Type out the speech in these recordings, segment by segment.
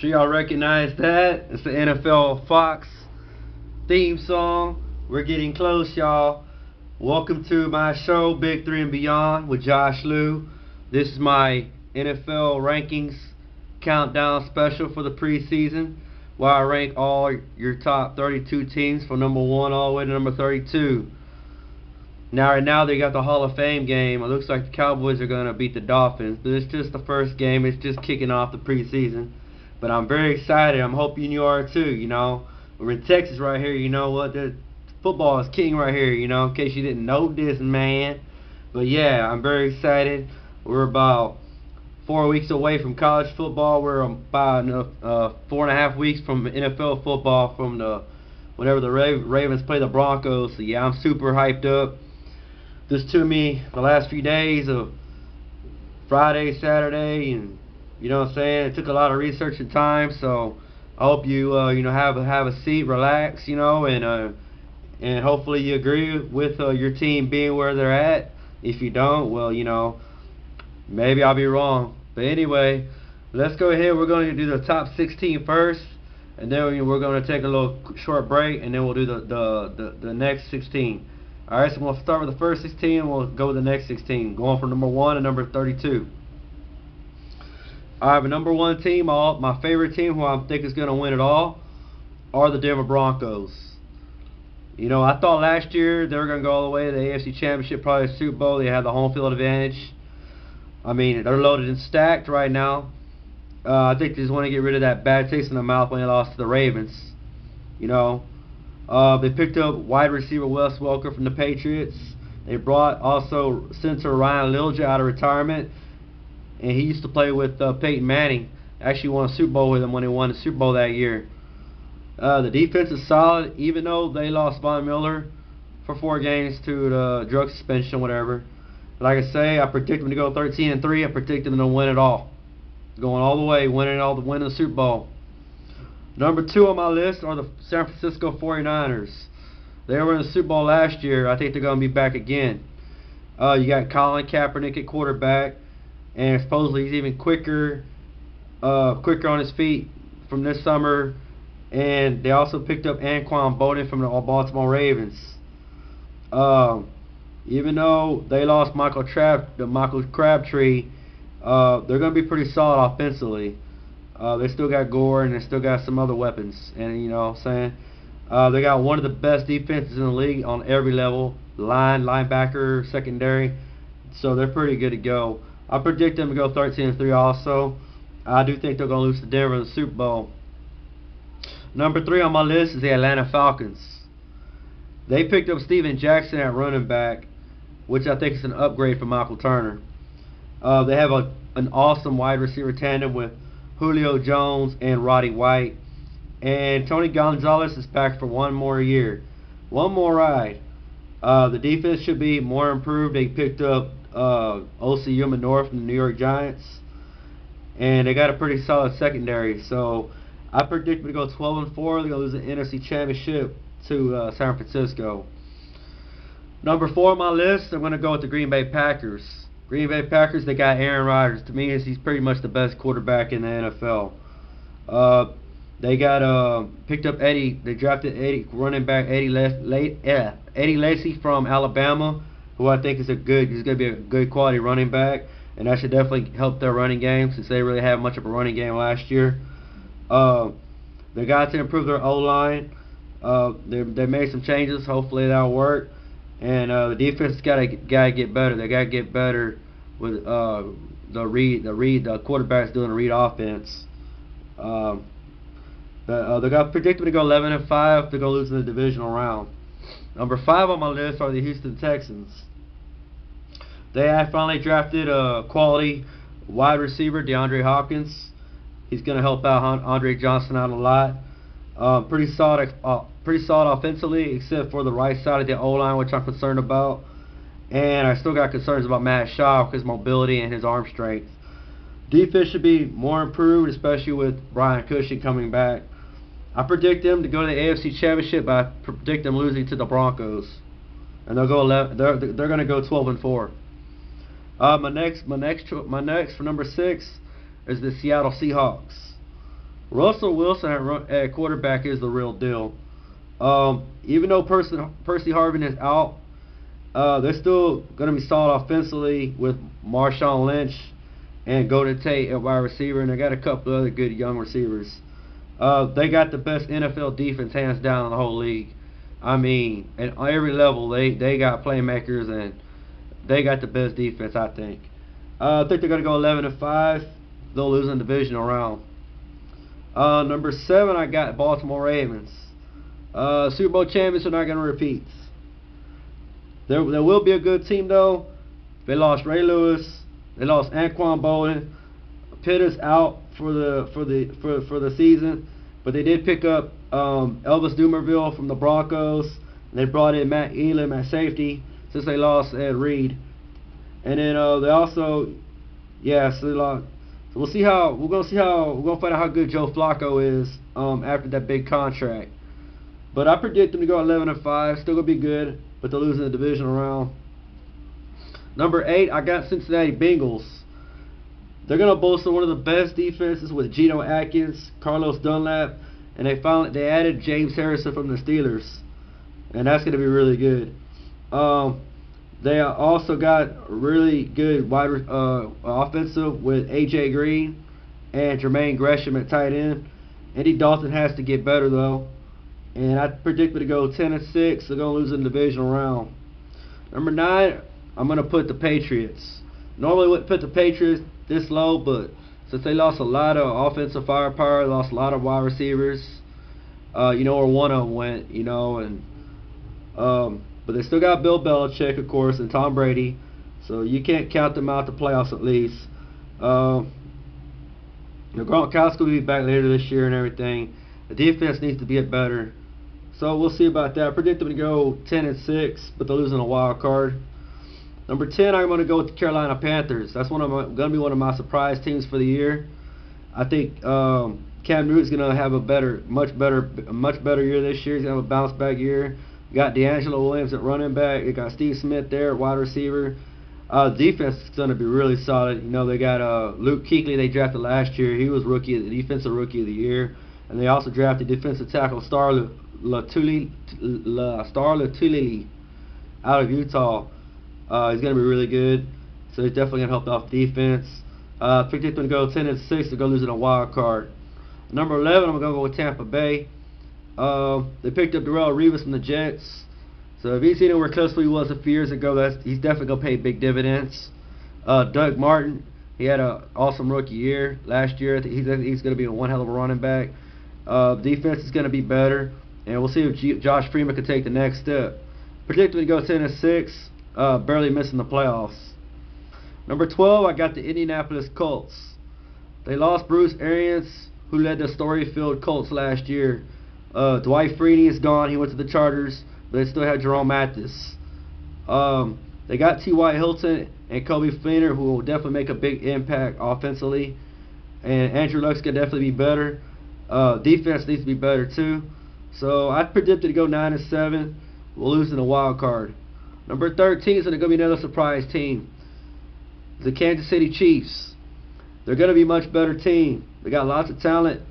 Sure y'all recognize that. It's the NFL Fox theme song. We're getting close, y'all. Welcome to my show, Big 3 and Beyond with Josh Liu. This is my NFL rankings countdown special for the preseason, where I rank all your top 32 teams from number 1 all the way to number 32. Right now they got the Hall of Fame game. It looks like the Cowboys are going to beat the Dolphins, but it's just the first game. It's just kicking off the preseason. But I'm very excited. I'm hoping you are too. You know, we're in Texas right here. You know what? The football is king right here. You know, in case you didn't know this, man. But yeah, I'm very excited. We're about 4 weeks away from college football. We're about 4.5 weeks from NFL football, from whenever the Ravens play the Broncos. So yeah, I'm super hyped up. This took me the last few days of Friday, Saturday, and you know what I'm saying. It took a lot of research and time. So I hope you have a seat, relax, and hopefully you agree with your team being where they're at. If you don't, well, maybe I'll be wrong. But anyway, let's go ahead. We're going to do the top 16 first, and then we're going to take a little short break, and then we'll do the next 16. Alright, so we'll start with the first 16 and we'll go with the next 16, going from number 1 to number 32. Alright, the number 1 team, my favorite team, who I think is going to win it all, are the Denver Broncos. I thought last year they were going to go all the way to the AFC Championship, probably the Super Bowl. They had the home field advantage. I mean, they're loaded and stacked right now. I think they just want to get rid of that bad taste in the mouth when they lost to the Ravens. They picked up wide receiver Wes Welker from the Patriots. They brought also center Ryan Lilja out of retirement, and he used to play with Peyton Manning. Actually won a Super Bowl with him when he won the Super Bowl that year. The defense is solid, even though they lost Von Miller for 4 games to the drug suspension, whatever. Like I say, I predict them to go 13-3. I predict them to win it all, going all the way, winning the Super Bowl. Number 2 on my list are the San Francisco 49ers. They were in the Super Bowl last year. I think they're going to be back again. You got Colin Kaepernick at quarterback, and supposedly he's even quicker on his feet from this summer. And they also picked up Anquan Boldin from the Baltimore Ravens. Even though they lost Michael Crabtree, they're going to be pretty solid offensively. They still got Gore, and they still got some other weapons. And you know what I'm saying? They got one of the best defenses in the league on every level. Linebacker, secondary. So they're pretty good to go. I predict them to go 13-3 also. I do think they're going to lose to Denver in the Super Bowl. Number 3 on my list is the Atlanta Falcons. They picked up Steven Jackson at running back, which I think is an upgrade from Michael Turner. They have an awesome wide receiver tandem with Julio Jones and Roddy White, and Tony Gonzalez is back for one more year, one more ride. The defense should be more improved. They picked up O.C. North from the New York Giants, and they got a pretty solid secondary. So I predict them to go 12-4. They're going to lose the NFC Championship to San Francisco. Number 4 on my list, I'm going to go with the Green Bay Packers. Green Bay Packers, they got Aaron Rodgers. To me, he's pretty much the best quarterback in the NFL. They got picked up Eddie. They drafted running back Eddie Lacy from Alabama, who I think he's going to be a good quality running back, and that should definitely help their running game since they really have much of a running game last year. They got to improve their O-line. They made some changes. Hopefully that'll work. And the defense gotta get better. They gotta get better with the quarterback's doing the read offense. They got predicted to go 11-5. They're gonna lose in the divisional round. Number 5 on my list are the Houston Texans. They have finally drafted a quality wide receiver, DeAndre Hopkins. He's gonna help out Andre Johnson out a lot. Pretty solid offensively, except for the right side of the O-line, which I'm concerned about. And I still got concerns about Matt Schaub, his mobility and his arm strength. Defense should be more improved, especially with Brian Cushing coming back. I predict them to go to the AFC Championship, but I predict them losing to the Broncos, and they'll go 11. They're going to go 12-4. My next for number 6 is the Seattle Seahawks. Russell Wilson at quarterback is the real deal. Even though Percy Harvin is out, they're still going to be solid offensively with Marshawn Lynch and Golden Tate at wide receiver, and they got a couple other good young receivers. They got the best NFL defense hands down in the whole league. I mean, at every level, they got playmakers, and they got the best defense, I think. I think they're going to go 11-5. They'll lose in the divisional round. Number 7, I got Baltimore Ravens. Super Bowl champions are not going to repeat. There will be a good team though. They lost Ray Lewis. They lost Anquan Bolden. Pitter's out for the season, but they did pick up Elvis Dumervil from the Broncos. And they brought in Matt Elam at safety since they lost Ed Reed. And then they also, so they lost. So we're gonna find out how good Joe Flacco is after that big contract. But I predict them to go 11-5. Still gonna be good, but they'll lose in the divisional round. Number 8, I got Cincinnati Bengals. They're gonna bolster one of the best defenses with Geno Atkins, Carlos Dunlap, and they added James Harrison from the Steelers, and that's gonna be really good. They also got really good offensive with A.J. Green and Jermaine Gresham at tight end. Andy Dalton has to get better though, and I predict them to go 10-6. They're gonna lose in the divisional round. Number 9, I'm gonna put the Patriots. Normally wouldn't put the Patriots this low, but since they lost a lot of offensive firepower, lost a lot of wide receivers, where one of them went, but they still got Bill Belichick, of course, and Tom Brady, so you can't count them out the playoffs at least. Gronkowski will be back later this year and everything. The defense needs to get better, so we'll see about that. I predict them to go 10-6, but they're losing a wild card. Number 10, I'm going to go with the Carolina Panthers. That's going to be one of my surprise teams for the year. I think Cam Newton's going to have a much better year this year. He's going to have a bounce back year. You got D'Angelo Williams at running back. You got Steve Smith there at wide receiver. Defense is going to be really solid. They got Luke Kuechly they drafted last year. He was defensive rookie of the year, and they also drafted defensive tackle Star Lotulelei out of Utah. He's going to be really good, so he's definitely going to help off defense. I think they're going to go 10-6. They're going to lose in a wild card. Number 11, I'm going to go with Tampa Bay. They picked up Darrelle Revis from the Jets. So if he's anywhere close to where he was a few years ago, he's definitely going to pay big dividends. Doug Martin, he had an awesome rookie year last year. I think he's going to be one hell of a running back. Defense is going to be better, and we'll see if Josh Freeman can take the next step. Predicted to go 10-6. Barely missing the playoffs. Number 12, I got the Indianapolis Colts. They lost Bruce Arians, who led the story-filled Colts last year. Dwight Freeney is gone. He went to the Chargers, but they still have Jerome Mathis. They got T.Y. Hilton and Kobe Fleener, who will definitely make a big impact offensively. And Andrew Luck's going to definitely be better. Defense needs to be better too. So I predicted to go 9-7. We'll lose in the wild card. Number 13 is going to be another surprise team. The Kansas City Chiefs. They're going to be a much better team. They got lots of talent.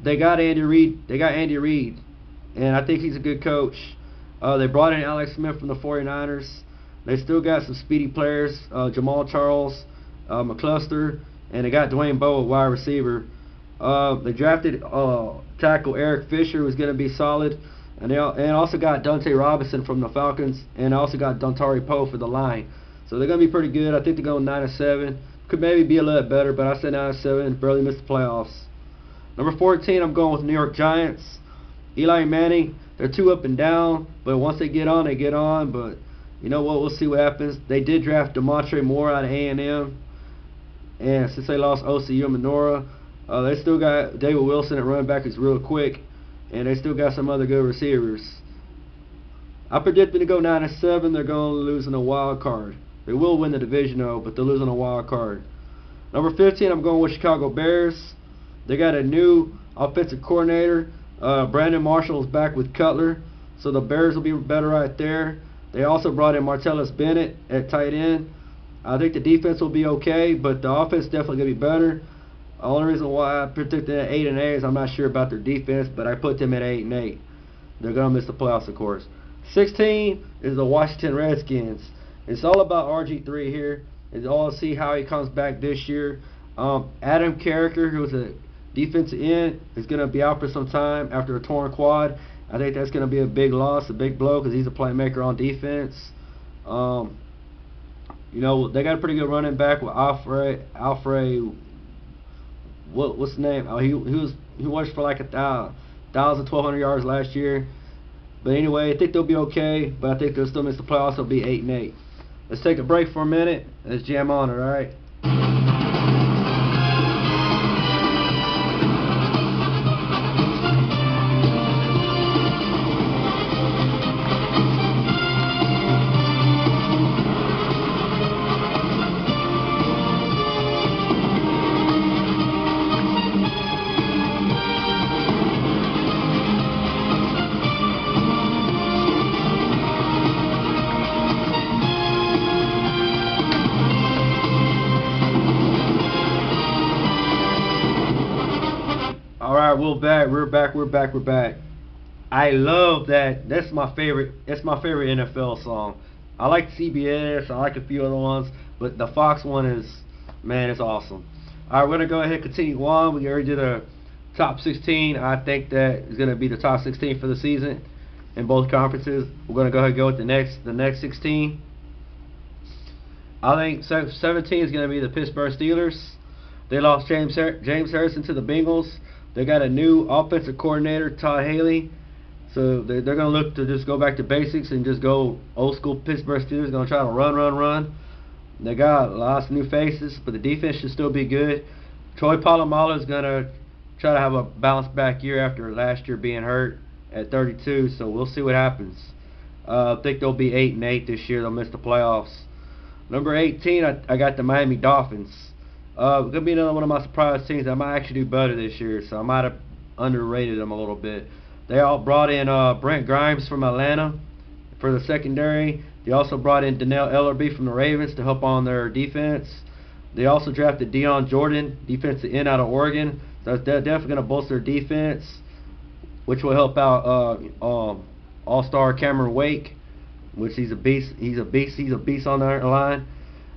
They got Andy Reid. And I think he's a good coach. They brought in Alex Smith from the 49ers. They still got some speedy players. Jamal Charles, McCluster, and they got Dwayne Bowe at wide receiver. They drafted tackle Eric Fisher, who's going to be solid. And also got Dante Robinson from the Falcons, and also got Dontari Poe for the line. So they're going to be pretty good. I think they're going 9-7. Could maybe be a little better, but I said 9-7. Barely missed the playoffs. Number 14, I'm going with the New York Giants. Eli Manning, they're too up and down, but once they get on, they get on. But you know what? We'll see what happens. They did draft DeMontre Moore out of A&M, and since they lost OCU and Menora, they still got David Wilson at running back, who's real quick. And they still got some other good receivers. I predict them to go 9-7. They're going to lose in a wild card. They will win the division though, but they're losing a wild card. Number 15, I'm going with Chicago Bears. They got a new offensive coordinator. Brandon Marshall is back with Cutler, so the Bears will be better right there. They also brought in Martellus Bennett at tight end. I think the defense will be okay, but the offense is definitely going to be better. The only reason why I predicted 8-8 is I'm not sure about their defense, but I put them at 8-8. They're gonna miss the playoffs, of course. 16 is the Washington Redskins. It's all about RG3 here. It's all to see how he comes back this year. Adam Carricker, who's a defensive end, is gonna be out for some time after a torn quad. I think that's gonna be a big loss, a big blow, because he's a playmaker on defense. You know, they got a pretty good running back with Alfred. What's the name? Oh, he was for like 1,200 yards last year. But anyway, I think they'll be okay. But I think they'll still miss the playoffs. They'll be 8-8. Let's take a break for a minute. Let's jam on it. All right. Alright, we're back. I love that. That's my favorite NFL song. I like CBS, I like a few other ones, but the Fox one is, man, it's awesome. Alright, we're gonna go ahead and continue on. We already did a top 16. I think that is gonna be the top 16 for the season in both conferences. We're gonna go ahead and go with the next 16. I think 17 is gonna be the Pittsburgh Steelers. They lost James Harrison to the Bengals. They got a new offensive coordinator, Todd Haley. So they're going to look to just go back to basics and just go old school Pittsburgh Steelers. Going to try to run. They got lots of new faces, but the defense should still be good. Troy Polamalu is going to try to have a bounce back year after last year being hurt at 32. So we'll see what happens. I think they'll be 8-8 this year. They'll miss the playoffs. Number 18, I got the Miami Dolphins. Going to be another one of my surprise teams. I might actually do better this year, so I might have underrated them a little bit. They all brought in Brent Grimes from Atlanta for the secondary. They also brought in Donnell Ellerbe from the Ravens to help on their defense. They also drafted Deion Jordan, defensive end out of Oregon. So they're definitely going to bolster their defense, which will help out All-Star Cameron Wake, which he's a beast. He's a beast on their line.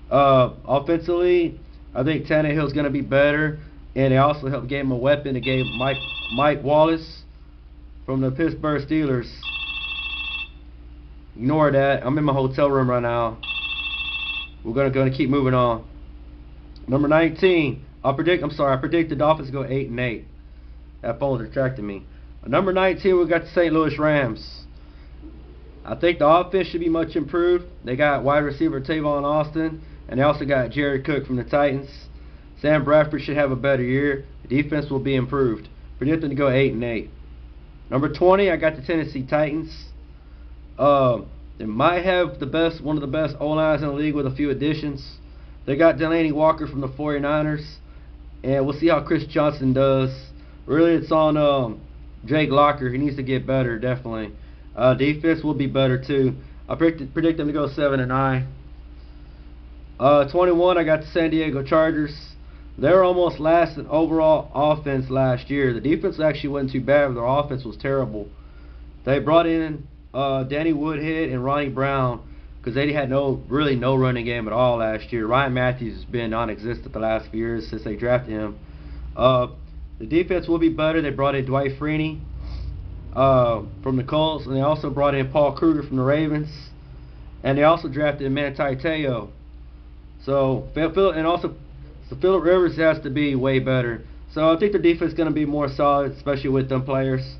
Offensively, I think Tannehill's going to be better, and they also helped gave him a weapon. They gave Mike Wallace from the Pittsburgh Steelers. Ignore that. I'm in my hotel room right now. We're going to keep moving on. Number 19. I predict the Dolphins go 8-8. That phone distracted me. Number 19, we got the St. Louis Rams. I think the offense should be much improved. They got wide receiver Tavon Austin. And they also got Jared Cook from the Titans. Sam Bradford should have a better year. The defense will be improved. Predicting to go 8-8. Number 20, I got the Tennessee Titans. They might have one of the best O-lines in the league with a few additions. They got Delaney Walker from the 49ers. And we'll see how Chris Johnson does. Really, it's on Jake Locker. He needs to get better, definitely. Defense will be better, too. I predict them to go 7-9. 21, I got the San Diego Chargers. They were almost last in overall offense last year. The defense actually wasn't too bad, but their offense was terrible. They brought in Danny Woodhead and Ronnie Brown because they had really no running game at all last year. Ryan Matthews has been non-existent the last few years since they drafted him. The defense will be better. They brought in Dwight Freeney from the Colts, and they also brought in Paul Kruger from the Ravens, and they also drafted Manti Te'o. So Phillip Rivers has to be way better. So I think the defense is going to be more solid, especially with them players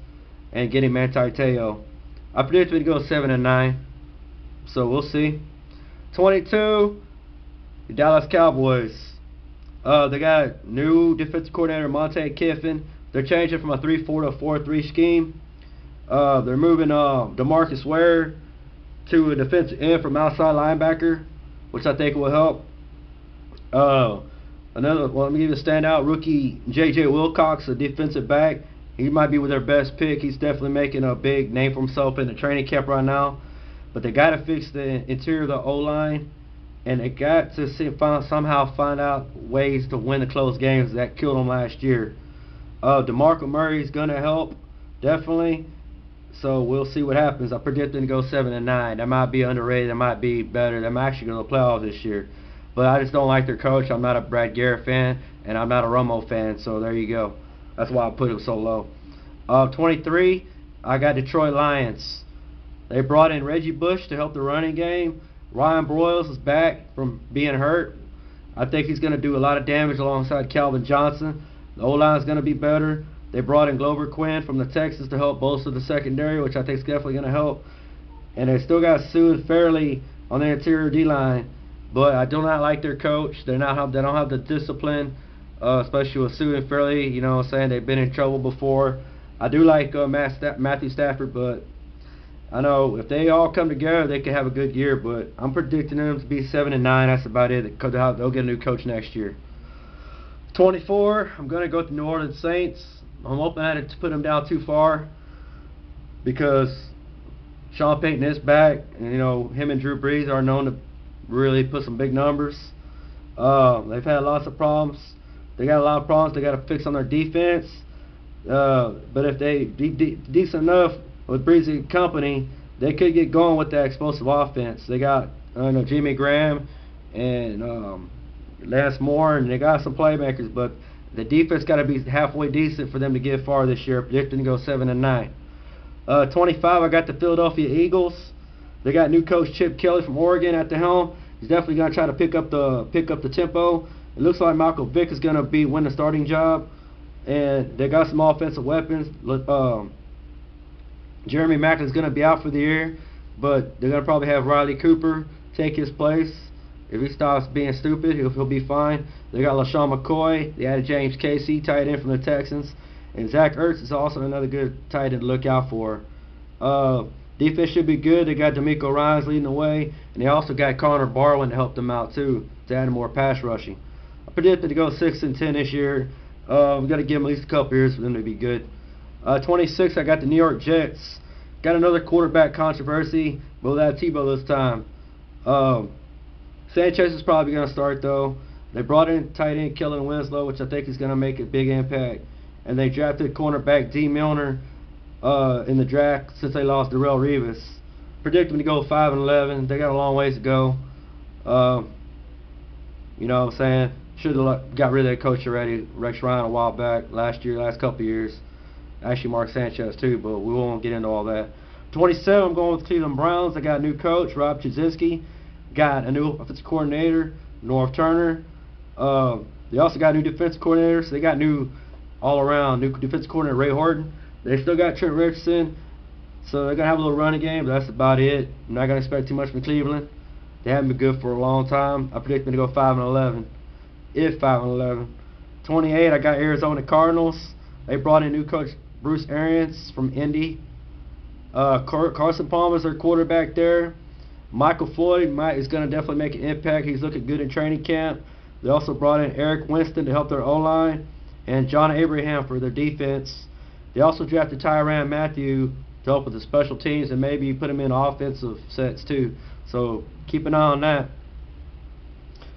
and getting Manti Te'o. I predict it to go 7-9. So we'll see. 22, the Dallas Cowboys. They got new defensive coordinator Monte Kiffin. They're changing from a 3-4 to a 4-3 scheme. They're moving DeMarcus Ware to a defensive end from outside linebacker, which I think will help. Let me give you a standout rookie, J.J. Wilcox, a defensive back. He might be with their best pick. He's definitely making a big name for himself in the training camp right now. But they got to fix the interior of the O-line. and they got to somehow find out ways to win the close games that killed them last year. DeMarco Murray's gonna help, definitely. So we'll see what happens. I predict them to go 7-9. That might be underrated. That might be better. They're actually going to the playoffs this year. But I just don't like their coach. I'm not a Brad Garrett fan, and I'm not a Romo fan. So there you go. That's why I put it so low. 23, I got Detroit Lions. They brought in Reggie Bush to help the running game. Ryan Broyles is back from being hurt. I think he's going to do a lot of damage alongside Calvin Johnson. The O-line is going to be better. They brought in Glover Quinn from the Texans to help bolster the secondary, which I think is definitely going to help. And they still got Sue and Fairley on the interior D-line, but I do not like their coach. They don't have the discipline, especially with Sue and Fairley. You know what I'm saying? They've been in trouble before. I do like Matthew Stafford, but I know if they all come together, they could have a good year. But I'm predicting them to be 7-9. That's about it. They'll get a new coach next year. 24, I'm going to go with the New Orleans Saints. I'm hoping I didn't put them down too far because Sean Payton is back, and you know him and Drew Brees are known to really put some big numbers. They've had lots of problems. They got a lot of problems they got to fix on their defense. But if they decent enough with Brees and company, they could get going with that explosive offense. They got Jimmy Graham and Lance Moore, and they got some playmakers, but the defense got to be halfway decent for them to get far this year. Predicting to go 7-9. 25, I got the Philadelphia Eagles. They got new coach Chip Kelly from Oregon at the helm. He's definitely going to try to pick up the tempo. It looks like Michael Vick is going to win the starting job, and they got some offensive weapons. Jeremy Maclin is going to be out for the year, but they're going to probably have Riley Cooper take his place. If he stops being stupid, he'll be fine. They got LaShawn McCoy. They added James Casey, tight end from the Texans. And Zach Ertz is also another good tight end to look out for. Defense should be good. They got D'Amico Ryans leading the way. And they also got Connor Barwin to help them out, too, to add more pass rushing. I predicted to go 6-10 this year. We got to give them at least a couple years for them to be good. 26, I got the New York Jets. Got another quarterback controversy, but without Tebow this time. Sanchez is probably going to start, though. They brought in tight end Kellen Winslow, which I think is going to make a big impact. And they drafted cornerback D. Milner in the draft since they lost Darrelle Revis. Predict them to go 5-11. They got a long ways to go. You know what I'm saying? Should have got rid of that coach already, Rex Ryan, a while back, last couple of years. Actually, Mark Sanchez, too, but we won't get into all that. 27, I'm going with Cleveland Browns. They got a new coach, Rob Chizicki. Got a new offensive coordinator, Norv Turner. They also got a new defensive coordinator, so they got new defensive coordinator Ray Horton. They still got Trent Richardson, so they're going to have a little running game, but that's about it. I'm not going to expect too much from Cleveland. They haven't been good for a long time. I predict them to go 5-11, if 5-11. 28, I got Arizona Cardinals. They brought in new coach Bruce Arians from Indy. Carson Palmer's their quarterback there. Michael Floyd is going to definitely make an impact. He's looking good in training camp. They also brought in Eric Winston to help their O-line and John Abraham for their defense. They also drafted Tyrann Mathieu to help with the special teams and maybe put him in offensive sets too. So keep an eye on that.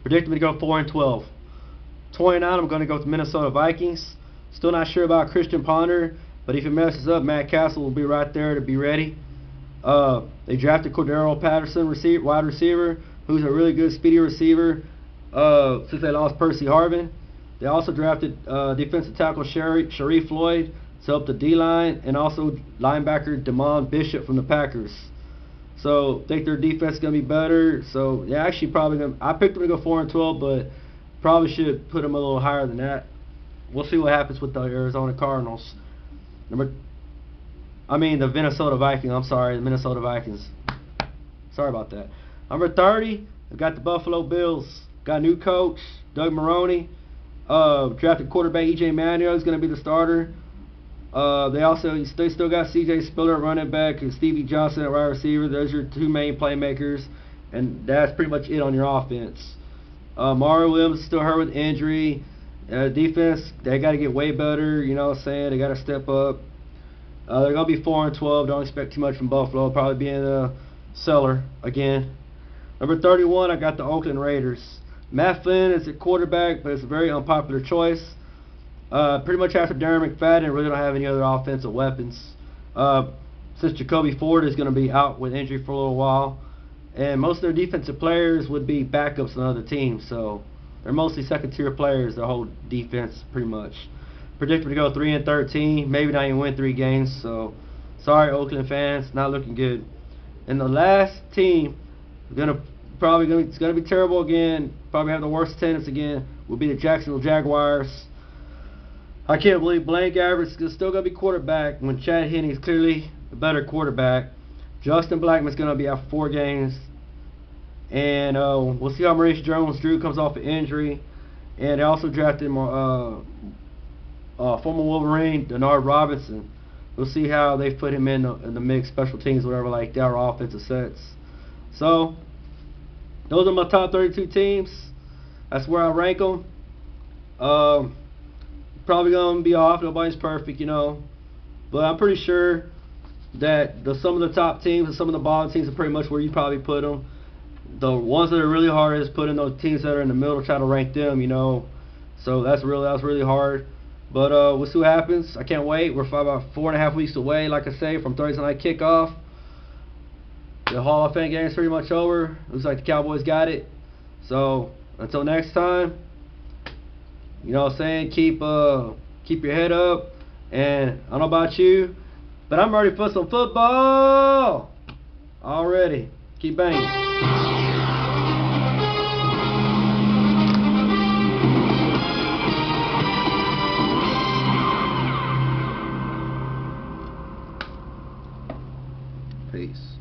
Predict them to go 4-12. 29, I'm going to go with the Minnesota Vikings. Still not sure about Christian Ponder, but if he messes up, Matt Castle will be right there to be ready. They drafted Cordero Patterson, wide receiver, who's a really good, speedy receiver since they lost Percy Harvin. They also drafted defensive tackle Sharif Floyd to help the D-line, and also linebacker Damon Bishop from the Packers. So I think their defense is going to be better. So yeah, actually I picked them to go 4-12, but probably should put them a little higher than that. We'll see what happens with the Arizona Cardinals. The Minnesota Vikings. I'm sorry, the Minnesota Vikings. Sorry about that. Number 30, I've got the Buffalo Bills. Got a new coach, Doug Marrone. Drafted quarterback E.J. Manuel is going to be the starter. They still got C.J. Spiller at running back and Stevie Johnson at wide receiver. Those are your two main playmakers, and that's pretty much it on your offense. Mario Williams is still hurt with injury. Defense, they got to get way better. You know what I'm saying? They got to step up. They're going to be 4-12. Don't expect too much from Buffalo. Probably be in the cellar again. Number 31, I got the Oakland Raiders. Matt Flynn is a quarterback, but it's a very unpopular choice. Pretty much after Darren McFadden, really don't have any other offensive weapons. Since Jacoby Ford is going to be out with injury for a little while, and most of their defensive players would be backups on other teams, so they're mostly second-tier players. Their whole defense, pretty much. Predicted to go 3-13, maybe not even win 3 games. So, sorry, Oakland fans, not looking good. And the last team, it's gonna be terrible again. Probably have the worst attendance again. Will be the Jacksonville Jaguars. I can't believe Blank Average is still gonna be quarterback when Chad Henne is clearly a better quarterback. Justin Blackman's gonna be out for 4 games, and we'll see how Maurice Jones-Drew comes off an injury. And they also drafted former Wolverine Denard Robinson. We'll see how they put him in the mix, special teams, whatever like that, or offensive sets. So those are my top 32 teams. That's where I rank them. Probably gonna be off. Nobody's perfect, you know, but I'm pretty sure that some of the top teams and some of the bottom teams are pretty much where you probably put them. The ones that are really hard is putting those teams that are in the middle, try to rank them, you know. So that's really hard. But we'll see what happens. I can't wait. We're about 4.5 weeks away, like I say, from Thursday night kickoff. The Hall of Fame game is pretty much over. Looks like the Cowboys got it. So until next time, you know what I'm saying, keep your head up. And I don't know about you, but I'm ready for some football already. Keep banging. Peace.